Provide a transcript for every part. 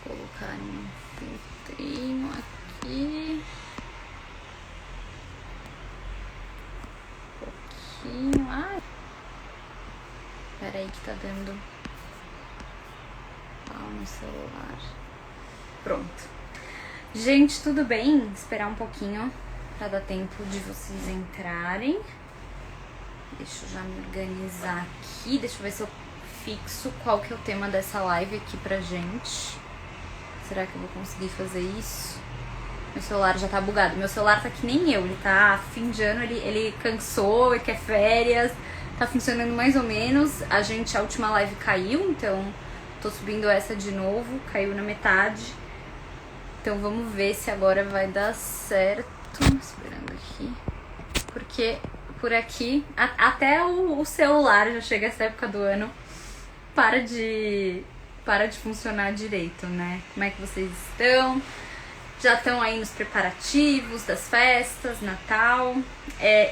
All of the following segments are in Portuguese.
colocar um filtrinho aqui. Um pouquinho. Ai. Peraí que tá dando pau no celular. Pronto. Gente, tudo bem? Esperar um pouquinho pra dar tempo de vocês entrarem. Deixa eu já me organizar aqui. Deixa eu ver se eu fixo qual que é o tema dessa live aqui pra gente. Será que eu vou conseguir fazer isso? Meu celular já tá bugado. Meu celular tá que nem eu. Ele tá fim de ano, ele cansou, ele quer férias. Tá funcionando mais ou menos. A última live caiu, então tô subindo essa de novo. Caiu na metade. Então vamos ver se agora vai dar certo. Esperando aqui. Porque por aqui, até o celular já chega essa época do ano, para de funcionar direito, né? Como é que vocês estão? Já estão aí nos preparativos das festas, Natal.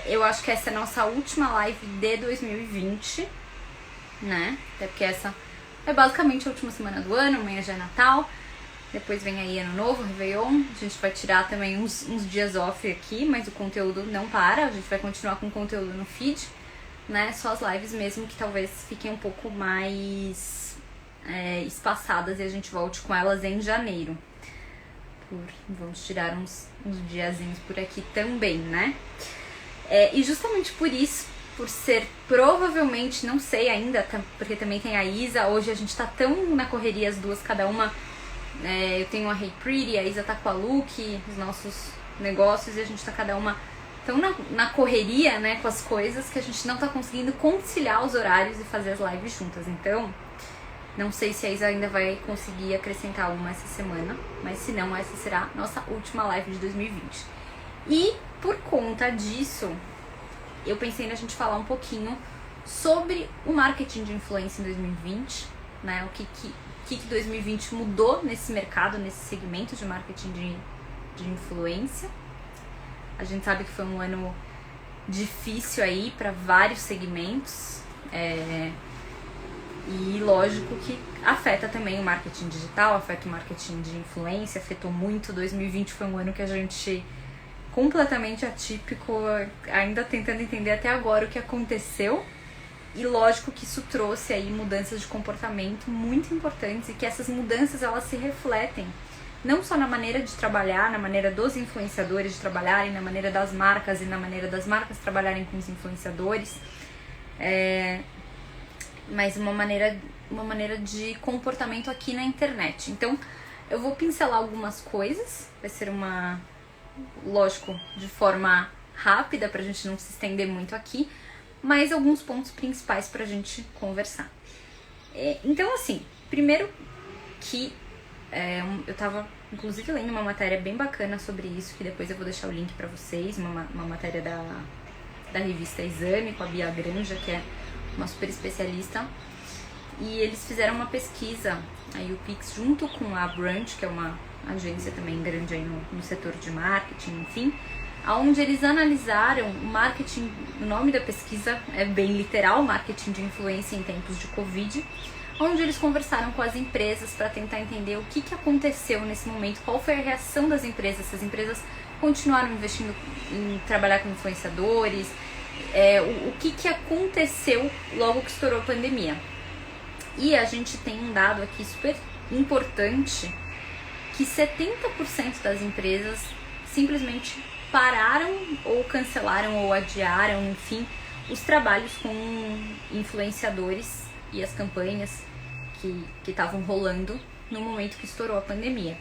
Eu acho que essa é a nossa última live de 2020, né? Até porque essa é basicamente a última semana do ano, amanhã já é Natal. Depois vem aí Ano Novo, Réveillon. A gente vai tirar também uns dias off aqui, mas o conteúdo não para. A gente vai continuar com o conteúdo no feed, né? Só as lives mesmo que talvez fiquem um pouco mais espaçadas e a gente volte com elas em janeiro. Vamos tirar uns diazinhos por aqui também, né? E justamente por isso, por ser provavelmente, não sei ainda, porque também tem a Isa. Hoje a gente tá tão na correria, as duas, cada uma. Eu tenho a Hey Pretty, a Isa tá com a Look, os nossos negócios, e a gente tá cada uma tão na correria, né, com as coisas, que a gente não tá conseguindo conciliar os horários e fazer as lives juntas. Então, não sei se a Isa ainda vai conseguir acrescentar uma essa semana, mas se não, essa será a nossa última live de 2020. E por conta disso, eu pensei na gente falar um pouquinho sobre o marketing de influência em 2020, né, o que 2020 mudou nesse mercado, nesse segmento de marketing de influência. A gente sabe que foi um ano difícil aí para vários segmentos, e lógico que afeta também o marketing digital, afeta o marketing de influência, afetou muito. 2020 foi um ano que a gente completamente atípico, ainda tentando entender até agora o que aconteceu. E lógico que isso trouxe aí mudanças de comportamento muito importantes, e que essas mudanças elas se refletem não só na maneira de trabalhar, na maneira dos influenciadores de trabalharem, na maneira das marcas e na maneira das marcas trabalharem com os influenciadores, mas uma maneira de comportamento aqui na internet. Então eu vou pincelar algumas coisas, vai ser lógico, de forma rápida pra gente não se estender muito aqui, mas alguns pontos principais pra gente conversar. Então, assim, primeiro que eu tava, inclusive, lendo uma matéria bem bacana sobre isso, que depois eu vou deixar o link pra vocês, uma matéria da revista Exame, com a Bia Granja, que é uma super especialista, e eles fizeram uma pesquisa, a YouPix, junto com a Brunch, que é uma agência também grande aí no setor de marketing, enfim, onde eles analisaram o marketing. O nome da pesquisa é bem literal, marketing de influência em tempos de Covid, onde eles conversaram com as empresas para tentar entender o que aconteceu nesse momento, qual foi a reação das empresas, se as empresas continuaram investindo em trabalhar com influenciadores, o que aconteceu logo que estourou a pandemia. E a gente tem um dado aqui super importante, que 70% das empresas simplesmente pararam ou cancelaram ou adiaram, enfim, os trabalhos com influenciadores e as campanhas que estavam rolando no momento que estourou a pandemia.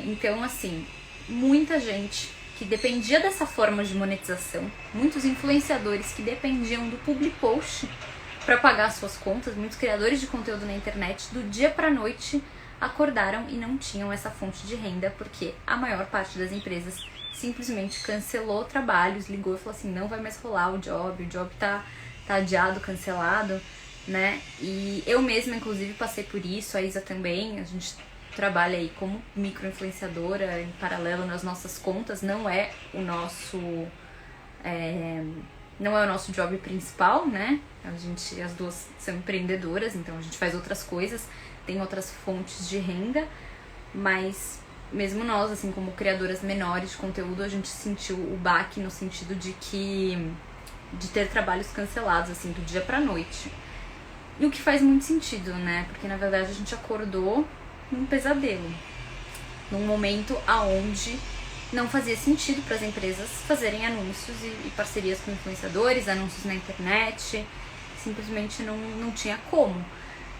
Então, assim, muita gente que dependia dessa forma de monetização, muitos influenciadores que dependiam do public post para pagar suas contas, muitos criadores de conteúdo na internet, do dia para noite acordaram e não tinham essa fonte de renda, porque a maior parte das empresas simplesmente cancelou trabalhos, ligou e falou assim, não vai mais rolar o job tá adiado, cancelado, né? E eu mesma, inclusive, passei por isso, a Isa também. A gente trabalha aí como micro-influenciadora em paralelo nas nossas contas, não é não é o nosso job principal, né? As duas são empreendedoras, então a gente faz outras coisas, tem outras fontes de renda, mas mesmo nós, assim, como criadoras menores de conteúdo, a gente sentiu o baque no sentido de ter trabalhos cancelados, assim, do dia pra noite. E o que faz muito sentido, né? Porque na verdade a gente acordou num pesadelo, num momento aonde não fazia sentido para as empresas fazerem anúncios e parcerias com influenciadores, anúncios na internet, simplesmente não tinha como.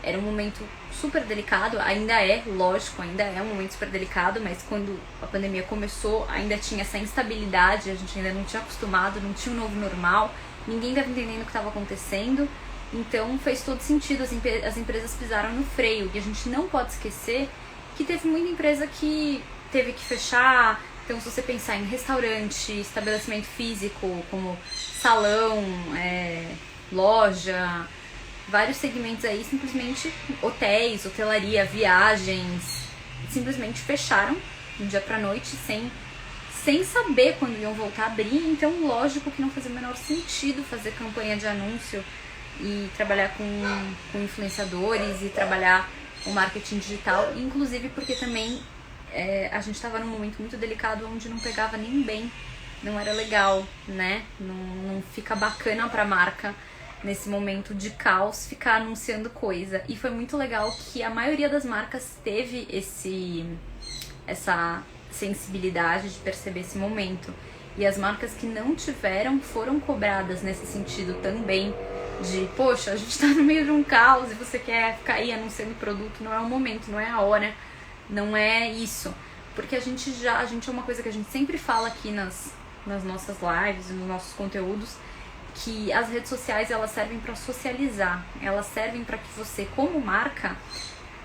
Era um momento super delicado, ainda é, lógico, ainda é um momento super delicado, mas quando a pandemia começou ainda tinha essa instabilidade, a gente ainda não tinha acostumado, não tinha um novo normal, ninguém estava entendendo o que estava acontecendo, então fez todo sentido, as empresas pisaram no freio, e a gente não pode esquecer que teve muita empresa que teve que fechar. Então, se você pensar em restaurante, estabelecimento físico, como salão, loja, vários segmentos aí, simplesmente hotéis, hotelaria, viagens, simplesmente fecharam do dia pra noite sem saber quando iam voltar a abrir. Então, lógico que não fazia o menor sentido fazer campanha de anúncio e trabalhar com influenciadores e trabalhar o marketing digital, inclusive porque também a gente estava num momento muito delicado onde não pegava nem bem, não era legal, né? Não fica bacana pra marca nesse momento de caos ficar anunciando coisa. E foi muito legal que a maioria das marcas teve essa sensibilidade de perceber esse momento. E as marcas que não tiveram foram cobradas nesse sentido também, de, poxa, a gente tá no meio de um caos e você quer ficar aí anunciando produto, não é o momento, não é a hora, não é isso. Porque a gente é uma coisa que a gente sempre fala aqui nas nossas lives, nos nossos conteúdos, que as redes sociais, elas servem para socializar, elas servem para que você, como marca,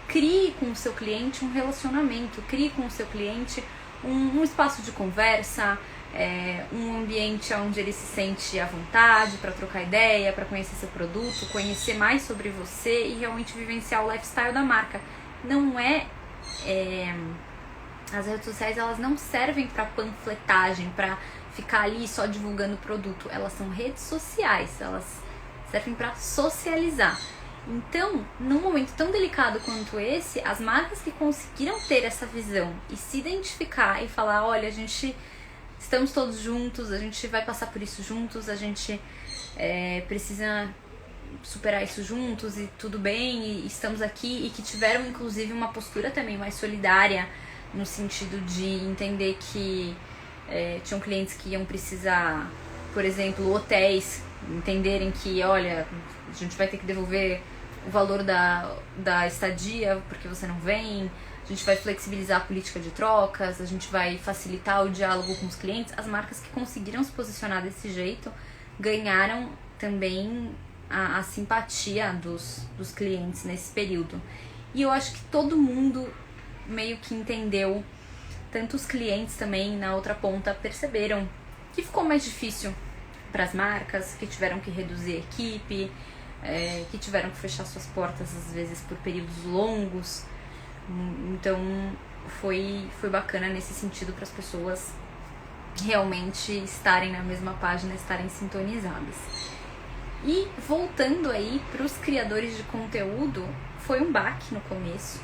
crie com o seu cliente um relacionamento, crie com o seu cliente um espaço de conversa, um ambiente onde ele se sente à vontade para trocar ideia, para conhecer seu produto, conhecer mais sobre você e realmente vivenciar o lifestyle da marca. Não as redes sociais, elas não servem para panfletagem, para ficar ali só divulgando o produto. Elas são redes sociais, elas servem para socializar. Então, num momento tão delicado quanto esse, as marcas que conseguiram ter essa visão e se identificar e falar, olha, estamos todos juntos, a gente vai passar por isso juntos, a gente precisa superar isso juntos e tudo bem, e estamos aqui, e que tiveram inclusive uma postura também mais solidária, no sentido de entender que tinham clientes que iam precisar, por exemplo, hotéis, entenderem que, olha, a gente vai ter que devolver o valor da estadia porque você não vem, a gente vai flexibilizar a política de trocas, a gente vai facilitar o diálogo com os clientes. As marcas que conseguiram se posicionar desse jeito ganharam também a simpatia dos clientes nesse período. E eu acho que todo mundo meio que entendeu, tanto os clientes também na outra ponta perceberam que ficou mais difícil para as marcas, que tiveram que reduzir a equipe, que tiveram que fechar suas portas às vezes por períodos longos. Então foi bacana nesse sentido para as pessoas realmente estarem na mesma página, estarem sintonizadas. E voltando aí para os criadores de conteúdo, foi um baque no começo,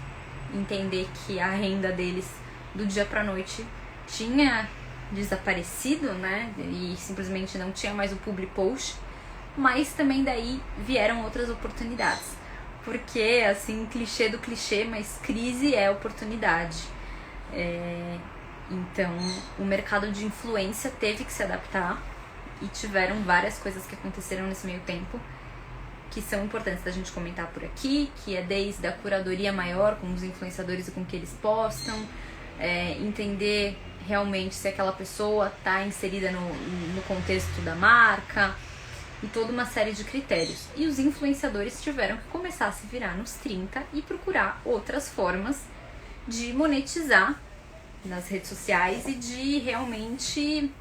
entender que a renda deles do dia pra noite tinha desaparecido, né, e simplesmente não tinha mais o public post, mas também daí vieram outras oportunidades, porque assim, clichê do clichê, mas crise é oportunidade. Então o mercado de influência teve que se adaptar e tiveram várias coisas que aconteceram nesse meio tempo que são importantes da gente comentar por aqui, que é desde a curadoria maior com os influenciadores e com o que eles postam, entender realmente se aquela pessoa está inserida no contexto da marca e toda uma série de critérios. E os influenciadores tiveram que começar a se virar nos 30 e procurar outras formas de monetizar nas redes sociais e de realmente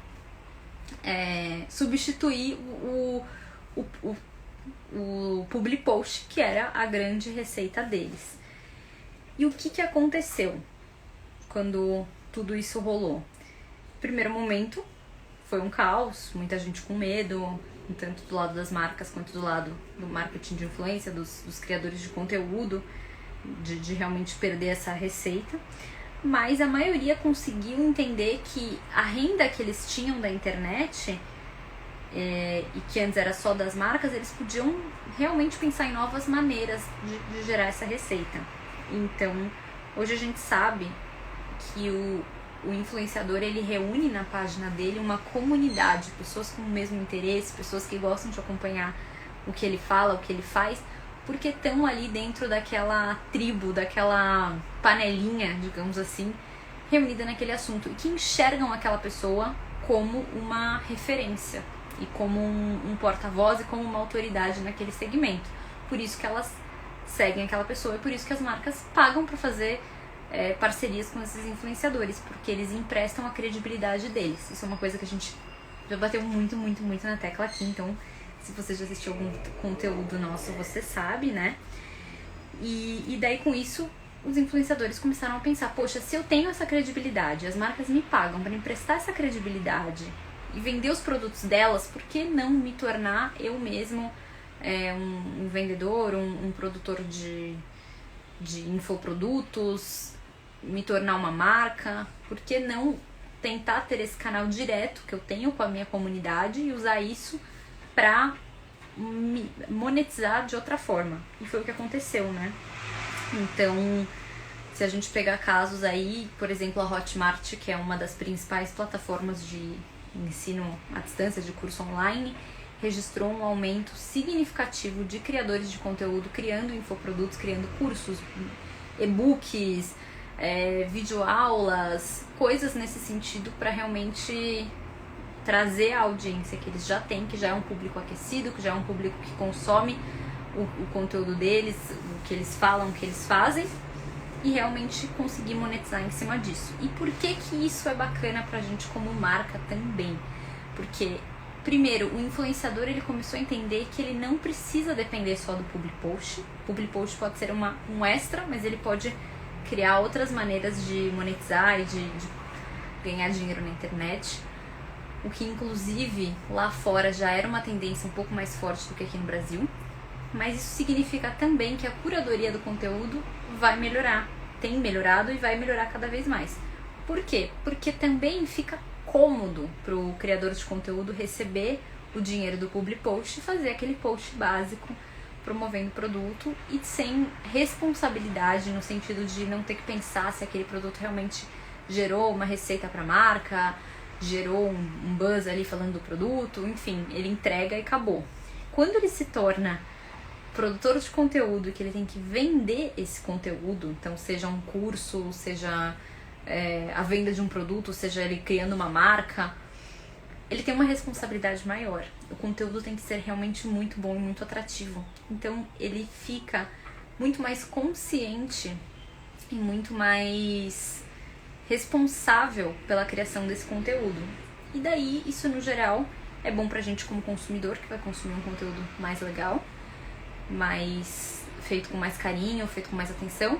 substituir o public post, que era a grande receita deles. E o que aconteceu quando tudo isso rolou? Primeiro momento foi um caos, muita gente com medo, tanto do lado das marcas quanto do lado do marketing de influência, dos criadores de conteúdo, de realmente perder essa receita. Mas a maioria conseguiu entender que a renda que eles tinham da internet, e que antes era só das marcas, eles podiam realmente pensar em novas maneiras de gerar essa receita. Então, hoje a gente sabe que o influenciador, ele reúne na página dele uma comunidade, pessoas com o mesmo interesse, pessoas que gostam de acompanhar o que ele fala, o que ele faz, porque estão ali dentro daquela tribo, daquela panelinha, digamos assim, reunida naquele assunto, e que enxergam aquela pessoa como uma referência e como um porta-voz e como uma autoridade naquele segmento. Por isso que elas seguem aquela pessoa e por isso que as marcas pagam para fazer parcerias com esses influenciadores, porque eles emprestam a credibilidade deles. Isso é uma coisa que a gente já bateu muito, muito, muito na tecla aqui, então se você já assistiu algum conteúdo nosso, você sabe, né? E daí com isso, os influenciadores começaram a pensar, poxa, se eu tenho essa credibilidade, as marcas me pagam para emprestar essa credibilidade e vender os produtos delas, por que não me tornar eu mesmo um vendedor, um produtor de infoprodutos, me tornar uma marca? Por que não tentar ter esse canal direto que eu tenho com a minha comunidade e usar isso para monetizar de outra forma? E foi o que aconteceu, né? Então, se a gente pegar casos aí, por exemplo, a Hotmart, que é uma das principais plataformas de ensino à distância, de curso online, registrou um aumento significativo de criadores de conteúdo, criando infoprodutos, criando cursos, e-books, videoaulas, coisas nesse sentido para realmente trazer a audiência que eles já têm, que já é um público aquecido, que já é um público que consome o conteúdo deles, o que eles falam, o que eles fazem, e realmente conseguir monetizar em cima disso. E por que que isso é bacana pra gente como marca também? Porque, primeiro, o influenciador, ele começou a entender que ele não precisa depender só do public post. O public post pode ser um extra, mas ele pode criar outras maneiras de monetizar e de ganhar dinheiro na internet. O que, inclusive, lá fora já era uma tendência um pouco mais forte do que aqui no Brasil. Mas isso significa também que a curadoria do conteúdo vai melhorar. Tem melhorado e vai melhorar cada vez mais. Por quê? Porque também fica cômodo para o criador de conteúdo receber o dinheiro do public post e fazer aquele post básico promovendo o produto e sem responsabilidade, no sentido de não ter que pensar se aquele produto realmente gerou uma receita para a marca, gerou um buzz ali falando do produto, enfim, ele entrega e acabou. Quando ele se torna produtor de conteúdo e que ele tem que vender esse conteúdo, então seja um curso, seja a venda de um produto, seja ele criando uma marca, ele tem uma responsabilidade maior. O conteúdo tem que ser realmente muito bom e muito atrativo. Então ele fica muito mais consciente e muito mais responsável pela criação desse conteúdo. E daí, isso no geral é bom pra gente como consumidor, que vai consumir um conteúdo mais legal, mais feito com mais carinho, feito com mais atenção.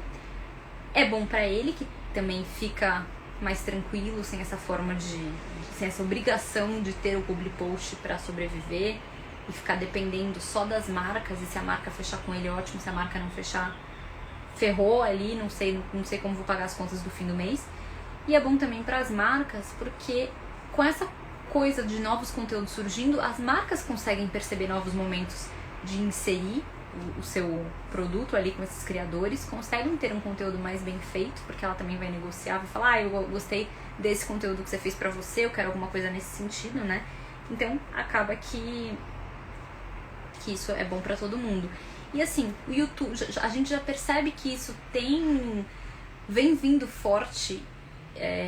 É bom pra ele, que também fica mais tranquilo, sem essa forma sem essa obrigação de ter o public post para sobreviver e ficar dependendo só das marcas, e se a marca fechar com ele, ótimo, se a marca não fechar, ferrou ali, não sei como vou pagar as contas do fim do mês. E é bom também para as marcas, porque com essa coisa de novos conteúdos surgindo, as marcas conseguem perceber novos momentos de inserir o seu produto ali com esses criadores, conseguem ter um conteúdo mais bem feito, porque ela também vai negociar, vai falar, eu gostei desse conteúdo que você fez pra você, eu quero alguma coisa nesse sentido, né? Então acaba que isso é bom pra todo mundo. E assim, o YouTube, a gente já percebe que isso vem vindo forte,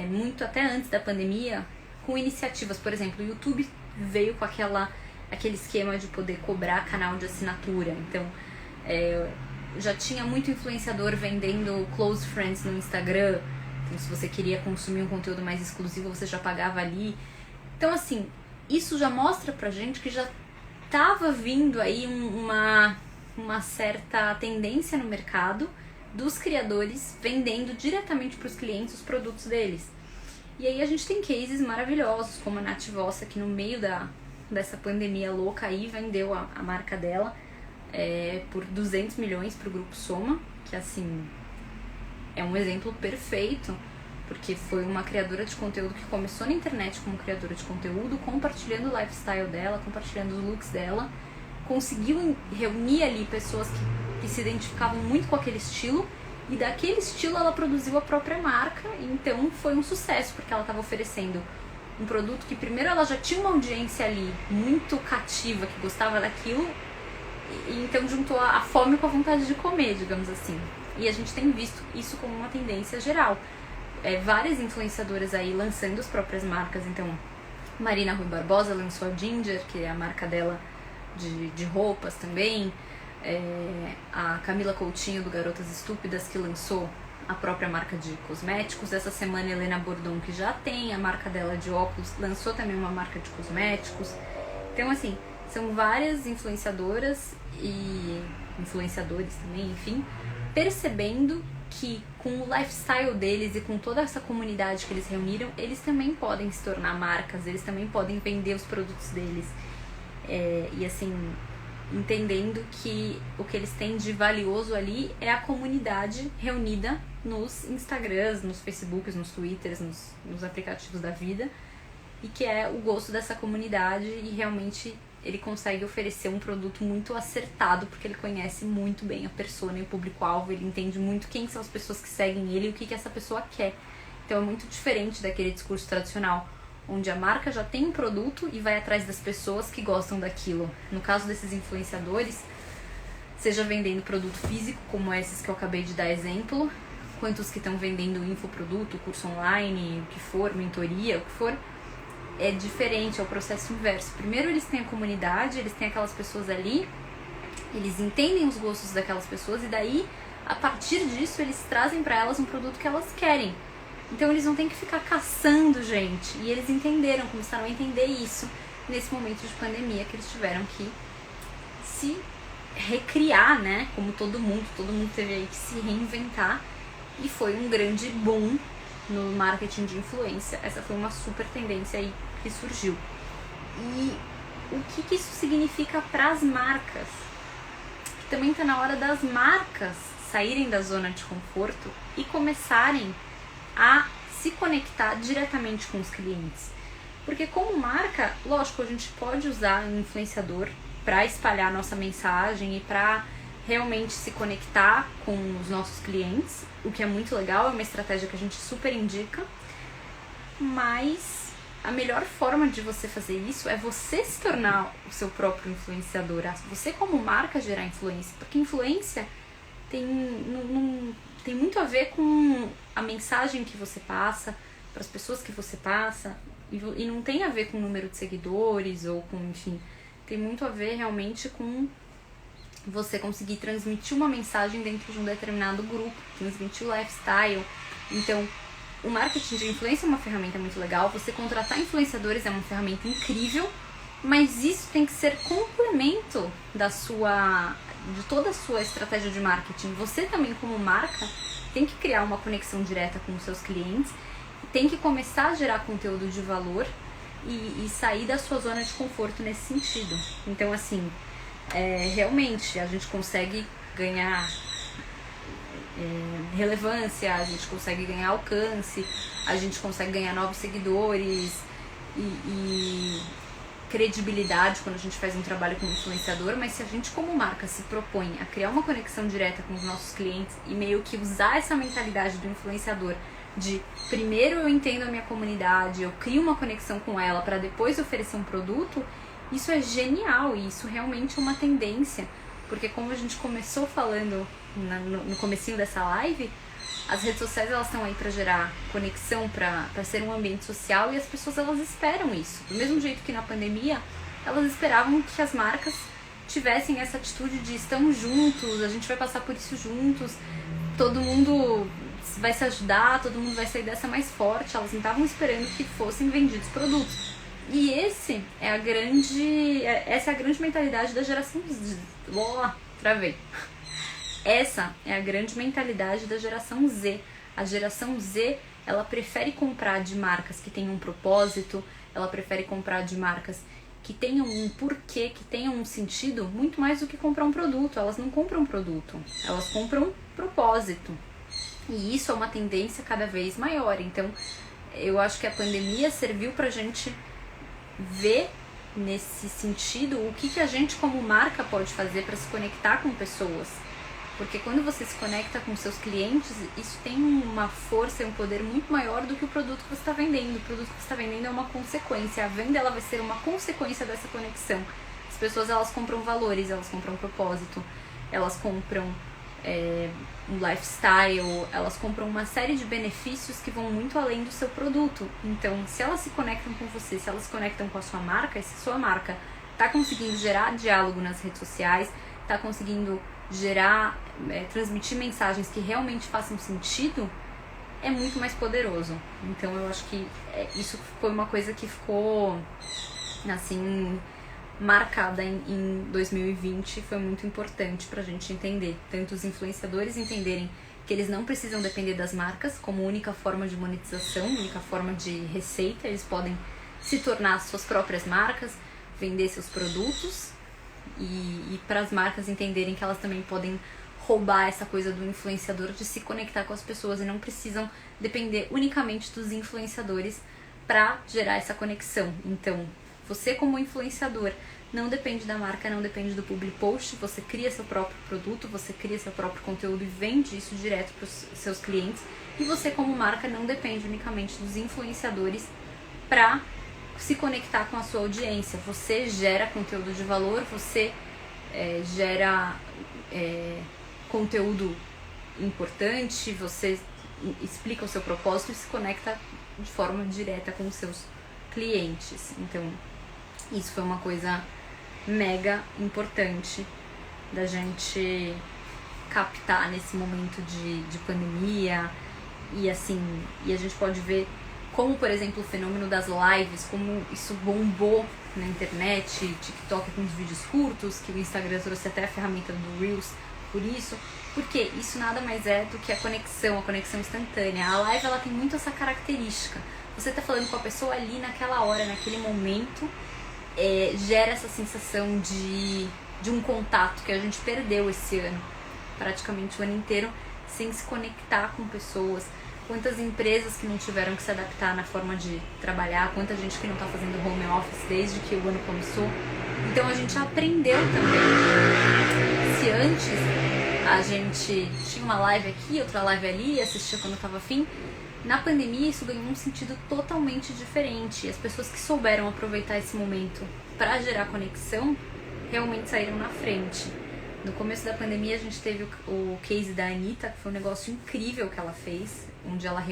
muito até antes da pandemia, com iniciativas. Por exemplo, o YouTube veio com aquele esquema de poder cobrar canal de assinatura. Então, já tinha muito influenciador vendendo close friends no Instagram. Então, se você queria consumir um conteúdo mais exclusivo, você já pagava ali. Então, assim, isso já mostra pra gente que já tava vindo aí uma certa tendência no mercado dos criadores vendendo diretamente para os clientes os produtos deles. E aí a gente tem cases maravilhosos, como a Nath Vossa, que no meio da dessa pandemia louca aí, vendeu a marca dela por 200 milhões pro Grupo Soma, que assim, é um exemplo perfeito, porque foi uma criadora de conteúdo que começou na internet como criadora de conteúdo, compartilhando o lifestyle dela, compartilhando os looks dela, conseguiu reunir ali pessoas que se identificavam muito com aquele estilo, e daquele estilo ela produziu a própria marca, então foi um sucesso, porque ela estava oferecendo um produto que primeiro ela já tinha uma audiência ali muito cativa, que gostava daquilo, e então juntou a fome com a vontade de comer, digamos assim. E a gente tem visto isso como uma tendência geral. Várias influenciadoras aí lançando as próprias marcas. Então, Marina Rui Barbosa lançou a Ginger, que é a marca dela de roupas também. A Camila Coutinho, do Garotas Estúpidas, que lançou a própria marca de cosméticos. Essa semana, Helena Bordon, que já tem a marca dela de óculos, lançou também uma marca de cosméticos. Então, assim, são várias influenciadoras e influenciadores também, enfim, percebendo que com o lifestyle deles e com toda essa comunidade que eles reuniram, eles também podem se tornar marcas, eles também podem vender os produtos deles. E assim, entendendo que o que eles têm de valioso ali é a comunidade reunida nos Instagrams, nos Facebooks, nos Twitters, nos aplicativos da vida, e que é o gosto dessa comunidade, e realmente ele consegue oferecer um produto muito acertado, porque ele conhece muito bem a persona e o público-alvo, ele entende muito quem são as pessoas que seguem ele e o que essa pessoa quer. Então é muito diferente daquele discurso tradicional, onde a marca já tem um produto e vai atrás das pessoas que gostam daquilo. No caso desses influenciadores, seja vendendo produto físico, como esses que eu acabei de dar exemplo, quanto os que estão vendendo infoproduto, curso online, o que for, mentoria, o que for, é diferente, é o processo inverso. Primeiro eles têm a comunidade, eles têm aquelas pessoas ali, eles entendem os gostos daquelas pessoas e daí, a partir disso, eles trazem para elas um produto que elas querem. Então eles não têm que ficar caçando gente, e eles entenderam, começaram a entender isso nesse momento de pandemia, que eles tiveram que se recriar, né? Como todo mundo teve aí que se reinventar, e foi um grande boom no marketing de influência. Essa foi uma super tendência aí que surgiu. E o que isso significa para as marcas? Que também está na hora das marcas saírem da zona de conforto e começarem a se conectar diretamente com os clientes. Porque como marca, lógico, a gente pode usar um influenciador para espalhar nossa mensagem e para realmente se conectar com os nossos clientes, o que é muito legal, é uma estratégia que a gente super indica, mas a melhor forma de você fazer isso é você se tornar o seu próprio influenciador, você como marca gerar influência, porque influência tem muito a ver com a mensagem que você passa, para as pessoas que você passa, e não tem a ver com o número de seguidores ou com, enfim, tem muito a ver realmente com você conseguir transmitir uma mensagem dentro de um determinado grupo, transmitir o lifestyle. Então, o marketing de influência é uma ferramenta muito legal, você contratar influenciadores é uma ferramenta incrível, mas isso tem que ser complemento de toda a sua estratégia de marketing. Você também, como marca, tem que criar uma conexão direta com os seus clientes, tem que começar a gerar conteúdo de valor e sair da sua zona de conforto nesse sentido. Então, assim, realmente a gente consegue ganhar relevância, a gente consegue ganhar alcance, a gente consegue ganhar novos seguidores e credibilidade quando a gente faz um trabalho como influenciador, mas se a gente como marca se propõe a criar uma conexão direta com os nossos clientes e meio que usar essa mentalidade do influenciador de primeiro eu entendo a minha comunidade, eu crio uma conexão com ela para depois oferecer um produto, isso é genial e isso realmente é uma tendência, porque como a gente começou falando no comecinho dessa live, as redes sociais elas estão aí para gerar conexão, para ser um ambiente social, e as pessoas elas esperam isso. Do mesmo jeito que na pandemia, elas esperavam que as marcas tivessem essa atitude de estamos juntos, a gente vai passar por isso juntos, todo mundo vai se ajudar, todo mundo vai sair dessa mais forte. Elas não estavam esperando que fossem vendidos produtos. E essa é a grande mentalidade da geração Z. Travei. Essa é a grande mentalidade da geração Z. A geração Z, ela prefere comprar de marcas que têm um propósito, ela prefere comprar de marcas que tenham um porquê, que tenham um sentido, muito mais do que comprar um produto. Elas não compram produto, elas compram propósito. E isso é uma tendência cada vez maior. Então, eu acho que a pandemia serviu pra gente ver nesse sentido o que a gente como marca pode fazer para se conectar com pessoas. Porque quando você se conecta com seus clientes, isso tem uma força e um poder muito maior do que o produto que você está vendendo. O produto que você está vendendo é uma consequência. A venda ela vai ser uma consequência dessa conexão. As pessoas elas compram valores, elas compram propósito, elas compram um lifestyle, elas compram uma série de benefícios que vão muito além do seu produto. Então, se elas se conectam com você, se elas se conectam com a sua marca, e se a sua marca está conseguindo gerar diálogo nas redes sociais, está conseguindo gerar, transmitir mensagens que realmente façam sentido, é muito mais poderoso. Então eu acho que isso foi uma coisa que ficou assim marcada em 2020, foi muito importante pra gente entender, tanto os influenciadores entenderem que eles não precisam depender das marcas como única forma de monetização, única forma de receita, eles podem se tornar suas próprias marcas, vender seus produtos, e para as marcas entenderem que elas também podem roubar essa coisa do influenciador de se conectar com as pessoas e não precisam depender unicamente dos influenciadores para gerar essa conexão. Então, você como influenciador não depende da marca, não depende do public post, você cria seu próprio produto, você cria seu próprio conteúdo e vende isso direto para os seus clientes. E você como marca não depende unicamente dos influenciadores para se conectar com a sua audiência. Você gera conteúdo de valor, você gera conteúdo importante, você explica o seu propósito e se conecta de forma direta com os seus clientes. Então, isso foi uma coisa mega importante da gente captar nesse momento de pandemia. E assim, e a gente pode ver como, por exemplo, o fenômeno das lives, como isso bombou na internet, TikTok com os vídeos curtos, que o Instagram trouxe até a ferramenta do Reels por isso, porque isso nada mais é do que a conexão instantânea. A live ela tem muito essa característica. Você tá falando com a pessoa ali naquela hora, naquele momento, gera essa sensação de um contato que a gente perdeu esse ano, praticamente o ano inteiro, sem se conectar com pessoas. Quantas empresas que não tiveram que se adaptar na forma de trabalhar, quanta gente que não tá fazendo home office desde que o ano começou. Então a gente aprendeu também. Se antes a gente tinha uma live aqui, outra live ali, assistia quando tava afim, na pandemia isso ganhou um sentido totalmente diferente. E as pessoas que souberam aproveitar esse momento para gerar conexão realmente saíram na frente. No começo da pandemia a gente teve o case da Anitta, que foi um negócio incrível que ela fez, onde ela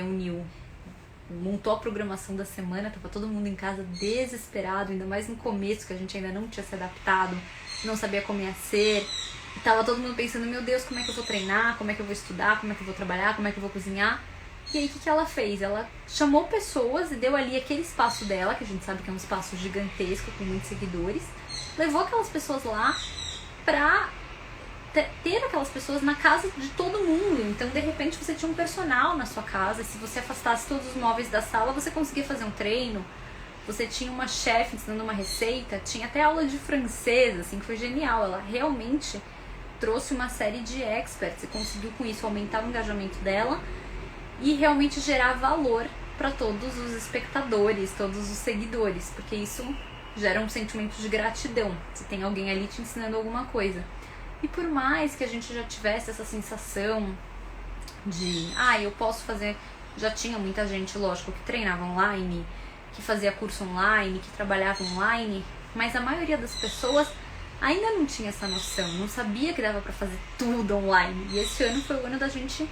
montou a programação da semana, tava todo mundo em casa desesperado, ainda mais no começo, que a gente ainda não tinha se adaptado, não sabia como ia ser, e tava todo mundo pensando, meu Deus, como é que eu vou treinar, como é que eu vou estudar, como é que eu vou trabalhar, como é que eu vou cozinhar. E aí o que ela fez? Ela chamou pessoas e deu ali aquele espaço dela, que a gente sabe que é um espaço gigantesco, com muitos seguidores, levou aquelas pessoas lá pra ter aquelas pessoas na casa de todo mundo. Então, de repente, você tinha um personal na sua casa. Se você afastasse todos os móveis da sala, você conseguia fazer um treino. Você tinha uma chefe ensinando uma receita. Tinha até aula de francês, assim, que foi genial. Ela realmente trouxe uma série de experts e conseguiu, com isso, aumentar o engajamento dela e realmente gerar valor para todos os espectadores, todos os seguidores. Porque isso gera um sentimento de gratidão. Se tem alguém ali te ensinando alguma coisa. E por mais que a gente já tivesse essa sensação de, eu posso fazer, já tinha muita gente, lógico, que treinava online, que fazia curso online, que trabalhava online, mas a maioria das pessoas ainda não tinha essa noção, não sabia que dava pra fazer tudo online. E esse ano foi o ano da gente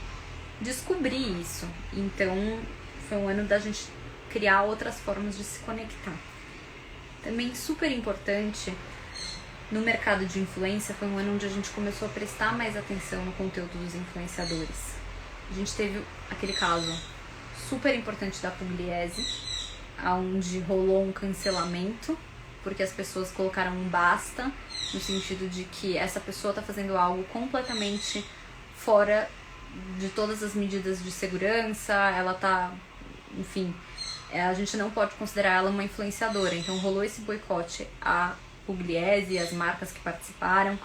descobrir isso. Então, foi um ano da gente criar outras formas de se conectar. Também super importante, no mercado de influência, foi um ano onde a gente começou a prestar mais atenção no conteúdo dos influenciadores. A gente teve aquele caso super importante da Pugliese, onde rolou um cancelamento, porque as pessoas colocaram um basta, no sentido de que essa pessoa tá fazendo algo completamente fora de todas as medidas de segurança, ela tá, enfim, a gente não pode considerar ela uma influenciadora. Então rolou esse boicote à Pugliese e as marcas que participaram.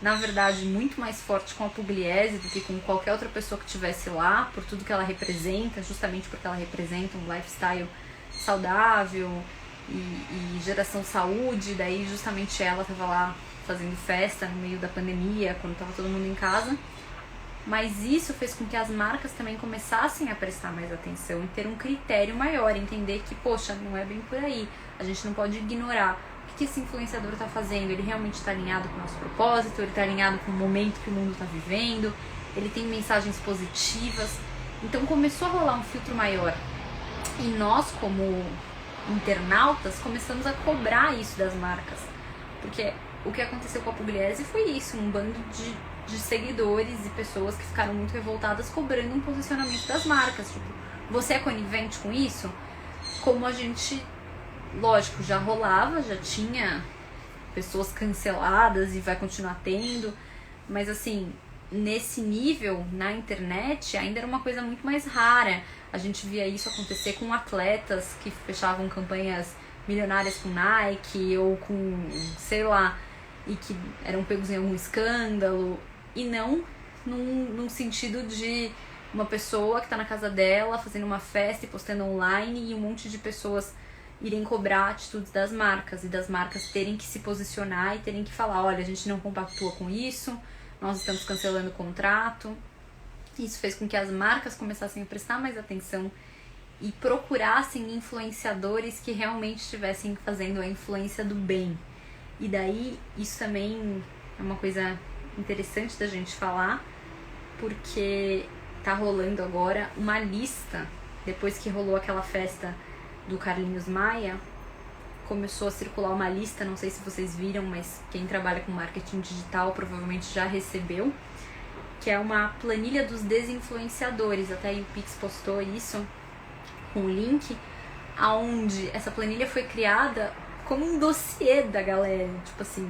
Na verdade, muito mais forte com a Pugliese do que com qualquer outra pessoa que estivesse lá, por tudo que ela representa, justamente porque ela representa um lifestyle saudável e geração saúde. Daí justamente ela estava lá fazendo festa no meio da pandemia, quando estava todo mundo em casa. Mas isso fez com que as marcas também começassem a prestar mais atenção e ter um critério maior, entender que, poxa, não é bem por aí. A gente não pode ignorar o que esse influenciador está fazendo. Ele realmente está alinhado com o nosso propósito, ele está alinhado com o momento que o mundo está vivendo, ele tem mensagens positivas. Então começou a rolar um filtro maior. E nós, como internautas, começamos a cobrar isso das marcas. Porque o que aconteceu com a Pugliese foi isso, um bando de seguidores e pessoas que ficaram muito revoltadas cobrando um posicionamento das marcas. Tipo, você é conivente com isso? Como a gente, lógico, já rolava, já tinha pessoas canceladas e vai continuar tendo, mas assim, nesse nível, na internet, ainda era uma coisa muito mais rara. A gente via isso acontecer com atletas que fechavam campanhas milionárias com Nike ou com, sei lá, e que eram pegos em algum escândalo, e não num sentido de uma pessoa que está na casa dela fazendo uma festa e postando online e um monte de pessoas irem cobrar atitudes das marcas e das marcas terem que se posicionar e terem que falar, olha, a gente não compactua com isso, nós estamos cancelando o contrato. Isso fez com que as marcas começassem a prestar mais atenção e procurassem influenciadores que realmente estivessem fazendo a influência do bem. E daí, isso também é uma coisa interessante da gente falar, porque tá rolando agora uma lista, depois que rolou aquela festa do Carlinhos Maia, começou a circular uma lista, não sei se vocês viram, mas quem trabalha com marketing digital provavelmente já recebeu, que é uma planilha dos desinfluenciadores. Até aí o Pix postou isso com o link, aonde essa planilha foi criada como um dossiê da galera, tipo assim.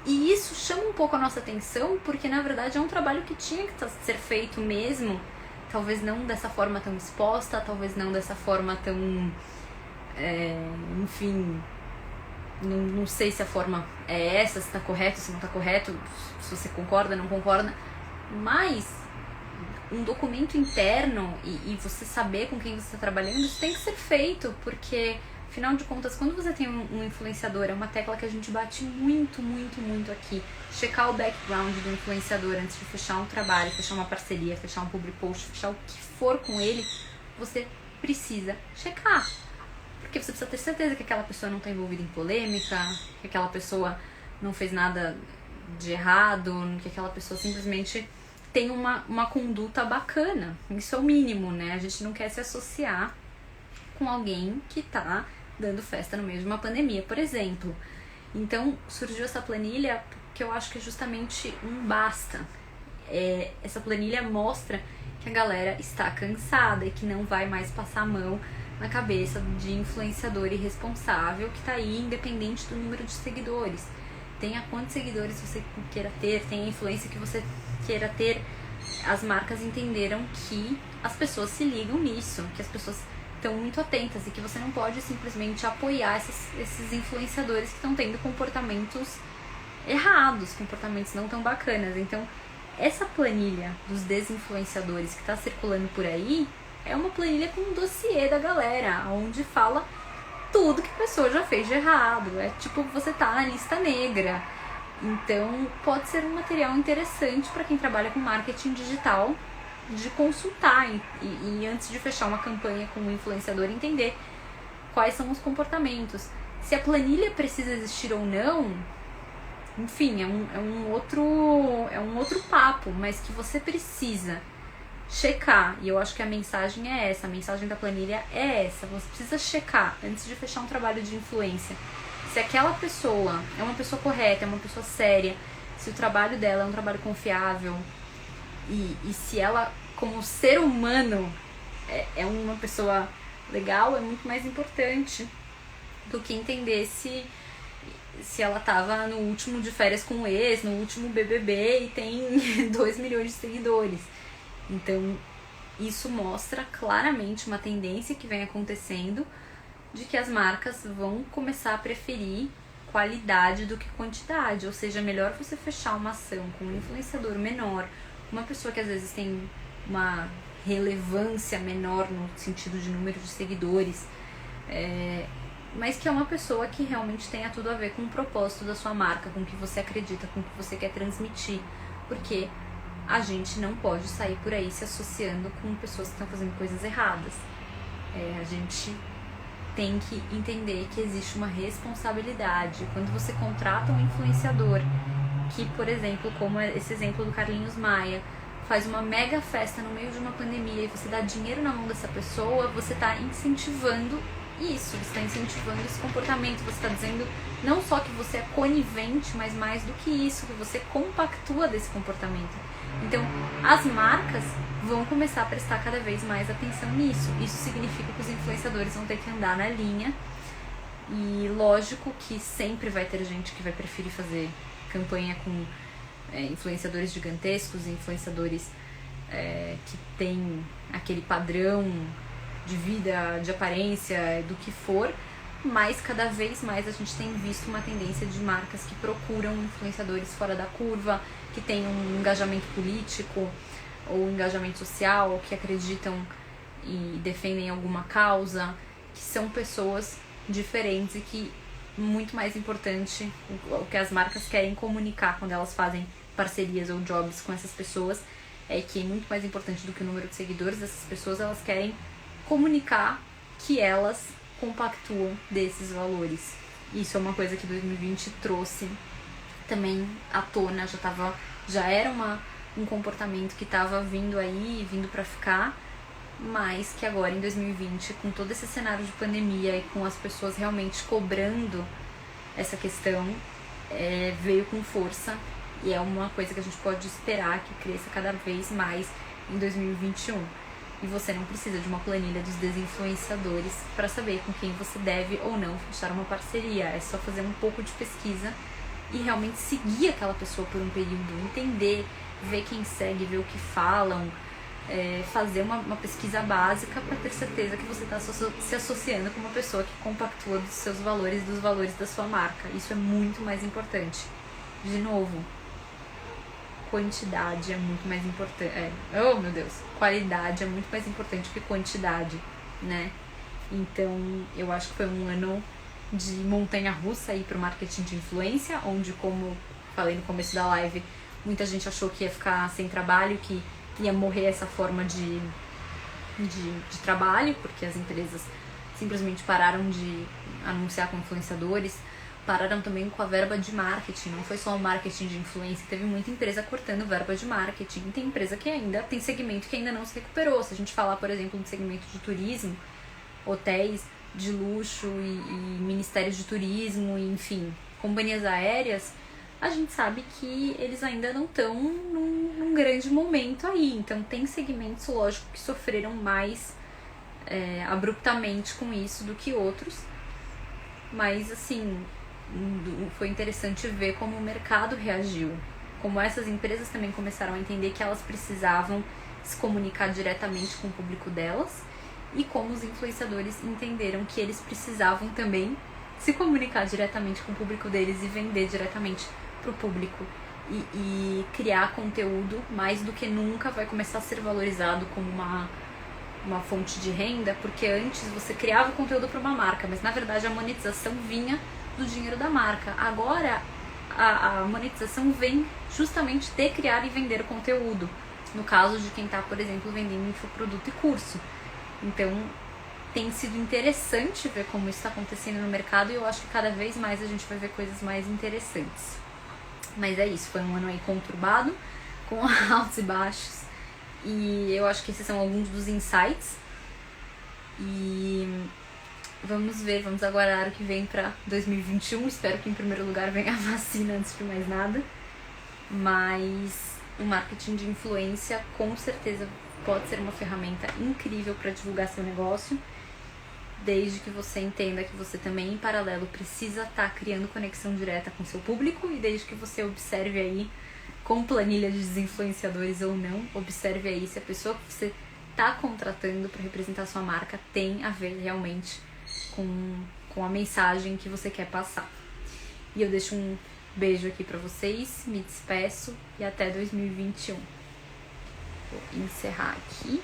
E isso chama um pouco a nossa atenção, porque na verdade é um trabalho que tinha que ser feito mesmo, talvez não dessa forma tão exposta, talvez não dessa forma tão, enfim, não sei se a forma é essa, se tá correto, se não tá correto, se você concorda, não concorda, mas um documento interno e você saber com quem você está trabalhando, isso tem que ser feito, porque afinal de contas, quando você tem um influenciador, é uma tecla que a gente bate muito, muito, muito aqui. Checar o background do influenciador antes de fechar um trabalho, fechar uma parceria, fechar um public post, fechar o que for com ele, você precisa checar. Porque você precisa ter certeza que aquela pessoa não está envolvida em polêmica, que aquela pessoa não fez nada de errado, que aquela pessoa simplesmente tem uma conduta bacana. Isso é o mínimo, né? A gente não quer se associar com alguém que tá dando festa no meio de uma pandemia, por exemplo. Então, surgiu essa planilha que eu acho que é justamente um basta. Essa planilha mostra que a galera está cansada e que não vai mais passar a mão na cabeça de influenciador irresponsável que tá aí, independente do número de seguidores. Tenha quantos seguidores você queira ter, tenha a influência que você queira ter. As marcas entenderam que as pessoas se ligam nisso, que as pessoas estão muito atentas e que você não pode simplesmente apoiar esses influenciadores que estão tendo comportamentos errados, comportamentos não tão bacanas. Então, essa planilha dos desinfluenciadores que está circulando por aí é uma planilha com um dossiê da galera, onde fala tudo que a pessoa já fez de errado. É tipo, você tá na lista negra. Então, pode ser um material interessante para quem trabalha com marketing digital de consultar e antes de fechar uma campanha com um influenciador, entender quais são os comportamentos. Se a planilha precisa existir ou não, enfim, é um outro papo, mas que você precisa checar. E eu acho que a mensagem é essa, a mensagem da planilha é essa. Você precisa checar antes de fechar um trabalho de influência se aquela pessoa é uma pessoa correta, é uma pessoa séria, se o trabalho dela é um trabalho confiável e se ela, como ser humano, é uma pessoa legal. É muito mais importante do que entender se ela tava no último de férias com o ex, no último BBB e tem 2 milhões de seguidores. Então, isso mostra claramente uma tendência que vem acontecendo de que as marcas vão começar a preferir qualidade do que quantidade, ou seja, é melhor você fechar uma ação com um influenciador menor, uma pessoa que às vezes tem uma relevância menor no sentido de número de seguidores, mas que é uma pessoa que realmente tenha tudo a ver com o propósito da sua marca, com o que você acredita, com o que você quer transmitir, porque a gente não pode sair por aí se associando com pessoas que estão fazendo coisas erradas. A gente tem que entender que existe uma responsabilidade. Quando você contrata um influenciador que, por exemplo, como esse exemplo do Carlinhos Maia, faz uma mega festa no meio de uma pandemia e você dá dinheiro na mão dessa pessoa, você está incentivando isso, você está incentivando esse comportamento, você está dizendo não só que você é conivente, mas mais do que isso, que você compactua desse comportamento. Então, as marcas vão começar a prestar cada vez mais atenção nisso. Isso significa que os influenciadores vão ter que andar na linha. E lógico que sempre vai ter gente que vai preferir fazer campanha com influenciadores gigantescos, influenciadores que tem aquele padrão de vida, de aparência, do que for, mas cada vez mais a gente tem visto uma tendência de marcas que procuram influenciadores fora da curva, que têm um engajamento político ou engajamento social, que acreditam e defendem alguma causa, que são pessoas diferentes e que, muito mais importante, o que as marcas querem comunicar quando elas fazem parcerias ou jobs com essas pessoas, é que, muito mais importante do que o número de seguidores dessas pessoas, elas querem comunicar que elas compactuam desses valores. Isso é uma coisa que 2020 trouxe também à tona, já era um comportamento que estava vindo aí, vindo para ficar, mas que agora em 2020, com todo esse cenário de pandemia e com as pessoas realmente cobrando essa questão, veio com força e é uma coisa que a gente pode esperar que cresça cada vez mais em 2021. E você não precisa de uma planilha dos desinfluenciadores para saber com quem você deve ou não fechar uma parceria. É só fazer um pouco de pesquisa e realmente seguir aquela pessoa por um período, entender, ver quem segue, ver o que falam, fazer uma pesquisa básica para ter certeza que você está se associando com uma pessoa que compactua dos seus valores, dos valores da sua marca. Isso é muito mais importante. De novo, quantidade é muito mais importante. Oh, meu Deus! Qualidade é muito mais importante que quantidade, né? Então, eu acho que foi um ano de montanha-russa aí pro marketing de influência, onde, como falei no começo da live, muita gente achou que ia ficar sem trabalho, que ia morrer essa forma de trabalho, porque as empresas simplesmente pararam de anunciar com influenciadores, pararam também com a verba de marketing. Não foi só o marketing de influência, teve muita empresa cortando verba de marketing. Tem empresa que ainda tem segmento que ainda não se recuperou. Se a gente falar, por exemplo, do segmento de turismo, hotéis de luxo e ministérios de turismo, enfim, companhias aéreas, a gente sabe que eles ainda não estão num grande momento aí. Então tem segmentos, lógico, que sofreram mais abruptamente com isso do que outros. Mas, assim, foi interessante ver como o mercado reagiu. Como essas empresas também começaram a entender que elas precisavam se comunicar diretamente com o público delas. E como os influenciadores entenderam que eles precisavam também se comunicar diretamente com o público deles e vender diretamente para o público. E criar conteúdo, mais do que nunca, vai começar a ser valorizado como uma fonte de renda, porque antes você criava conteúdo para uma marca, mas na verdade a monetização vinha do dinheiro da marca. Agora a monetização vem justamente de criar e vender conteúdo, no caso de quem está, por exemplo, vendendo infoproduto e curso. Então tem sido interessante ver como isso está acontecendo no mercado, e eu acho que cada vez mais a gente vai ver coisas mais interessantes. Mas é isso, foi um ano aí conturbado, com altos e baixos, e eu acho que esses são alguns dos insights. E vamos ver, vamos aguardar o que vem para 2021. Espero que em primeiro lugar venha a vacina antes de mais nada. Mas o marketing de influência com certeza pode ser uma ferramenta incrível para divulgar seu negócio, desde que você entenda que você também, em paralelo, precisa estar criando conexão direta com seu público, e desde que você observe aí, com planilha de desinfluenciadores ou não, observe aí se a pessoa que você tá contratando para representar sua marca tem a ver realmente com a mensagem que você quer passar. E eu deixo um beijo aqui pra vocês, me despeço e até 2021. Vou encerrar aqui.